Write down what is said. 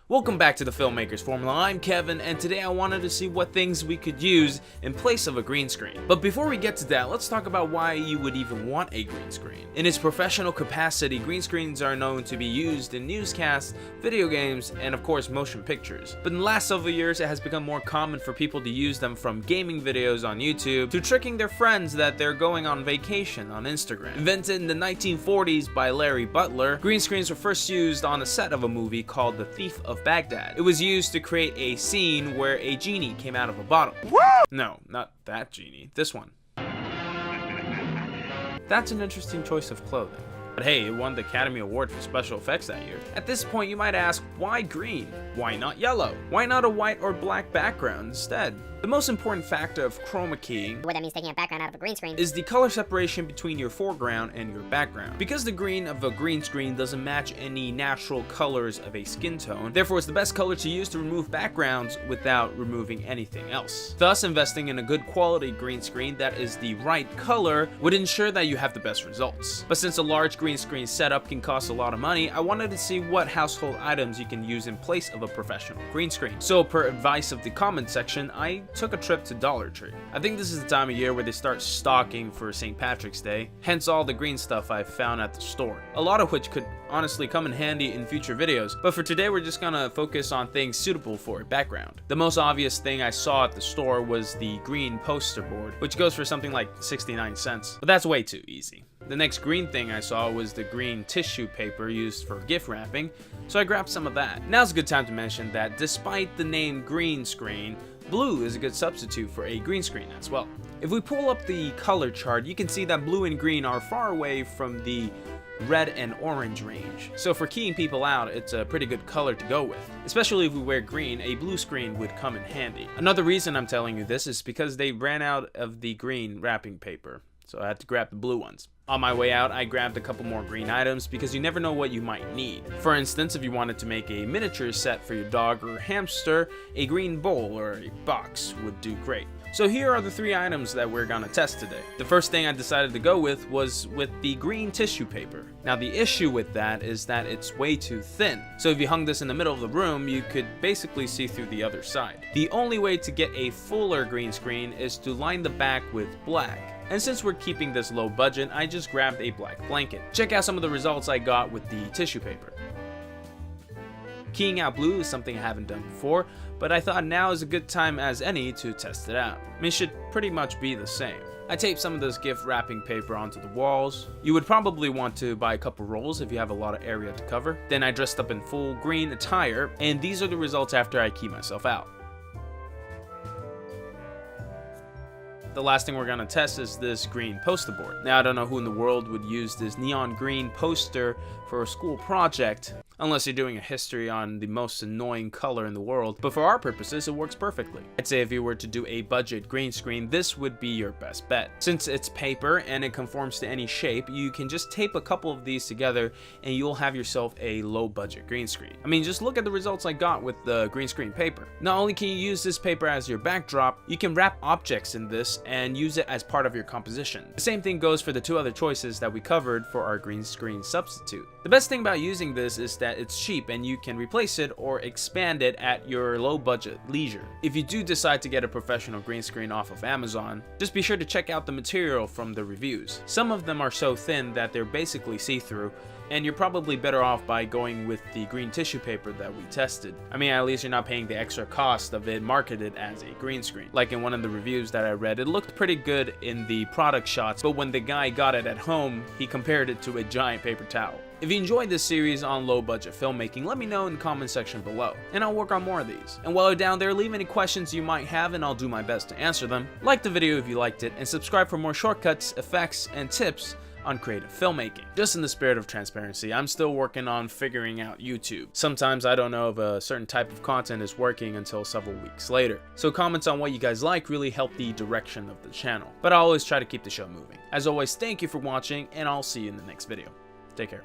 Welcome back to the Filmmakers Formula. I'm Kevin, and today I wanted to see what things we could use in place of a green screen. But before we get to that, let's talk about why you would even want a green screen. In its professional capacity, green screens are known to be used in newscasts, video games, and of course motion pictures. But in the last several years, it has become more common for people to use them, from gaming videos on YouTube to tricking their friends that they're going on vacation on Instagram. Invented in the 1940s by Larry Butler, green screens were first used on a set of a movie called The Thief of Baghdad. It was used to create a scene where a genie came out of a bottle. No, not that genie. This one. That's an interesting choice of clothing. But hey, it won the Academy Award for special effects that year. At this point, you might ask, why green? Why not yellow? Why not a white or black background instead? The most important factor of chroma keying, what that means taking a background out of a green screen, is the color separation between your foreground and your background. Because the green of a green screen doesn't match any natural colors of a skin tone, therefore it's the best color to use to remove backgrounds without removing anything else. Thus, investing in a good quality green screen that is the right color would ensure that you have the best results. But since a large green screen setup can cost a lot of money, I wanted to see what household items you can use in place of a professional green screen. So per advice of the comment section, I took a trip to Dollar Tree. I think this is the time of year where they start stocking for St. Patrick's Day, hence all the green stuff I found at the store. A lot of which could honestly come in handy in future videos, but for today we're just gonna focus on things suitable for a background. The most obvious thing I saw at the store was the green poster board, which goes for something like 69 cents, but that's way too easy. The next green thing I saw was the green tissue paper used for gift wrapping, so I grabbed some of that. Now's a good time to mention that despite the name green screen, blue is a good substitute for a green screen as well. If we pull up the color chart, you can see that blue and green are far away from the red and orange range. So for keying people out, it's a pretty good color to go with. Especially if we wear green, a blue screen would come in handy. Another reason I'm telling you this is because they ran out of the green wrapping paper, so I had to grab the blue ones. On my way out, I grabbed a couple more green items because you never know what you might need. For instance, if you wanted to make a miniature set for your dog or hamster, a green bowl or a box would do great. So here are the 3 items that we're gonna test today. The first thing I decided to go with was with the green tissue paper. Now the issue with that is that it's way too thin. So if you hung this in the middle of the room, you could basically see through the other side. The only way to get a fuller green screen is to line the back with black. And since we're keeping this low budget, I just grabbed a black blanket. Check out some of the results I got with the tissue paper. Keying out blue is something I haven't done before, but I thought now is a good time as any to test it out. I mean, it should pretty much be the same. I taped some of this gift wrapping paper onto the walls. You would probably want to buy a couple rolls if you have a lot of area to cover. Then I dressed up in full green attire, and these are the results after I key myself out. The last thing we're gonna test is this green poster board. Now I don't know who in the world would use this neon green poster for a school project, unless you're doing a history on the most annoying color in the world, but for our purposes it works perfectly. I'd say if you were to do a budget green screen, this would be your best bet. Since it's paper and it conforms to any shape, you can just tape a couple of these together and you'll have yourself a low budget green screen. I mean, just look at the results I got with the green screen paper. Not only can you use this paper as your backdrop, you can wrap objects in this and use it as part of your composition. The same thing goes for the 2 other choices that we covered for our green screen substitute. The best thing about using this is that it's cheap and you can replace it or expand it at your low budget leisure. If you do decide to get a professional green screen off of Amazon, just be sure to check out the material from the reviews. Some of them are so thin that they're basically see-through, and you're probably better off by going with the green tissue paper that we tested. I mean, at least you're not paying the extra cost of it marketed as a green screen. Like in one of the reviews that I read, it looked pretty good in the product shots, but when the guy got it at home, he compared it to a giant paper towel. If you enjoyed this series on low budget filmmaking, let me know in the comment section below, and I'll work on more of these. And while you're down there, leave any questions you might have and I'll do my best to answer them. Like the video if you liked it, and subscribe for more shortcuts, effects, and tips on creative filmmaking. Just in the spirit of transparency, I'm still working on figuring out YouTube. Sometimes I don't know if a certain type of content is working until several weeks later. So comments on what you guys like really help the direction of the channel. But I always try to keep the show moving. As always, thank you for watching, and I'll see you in the next video. Take care.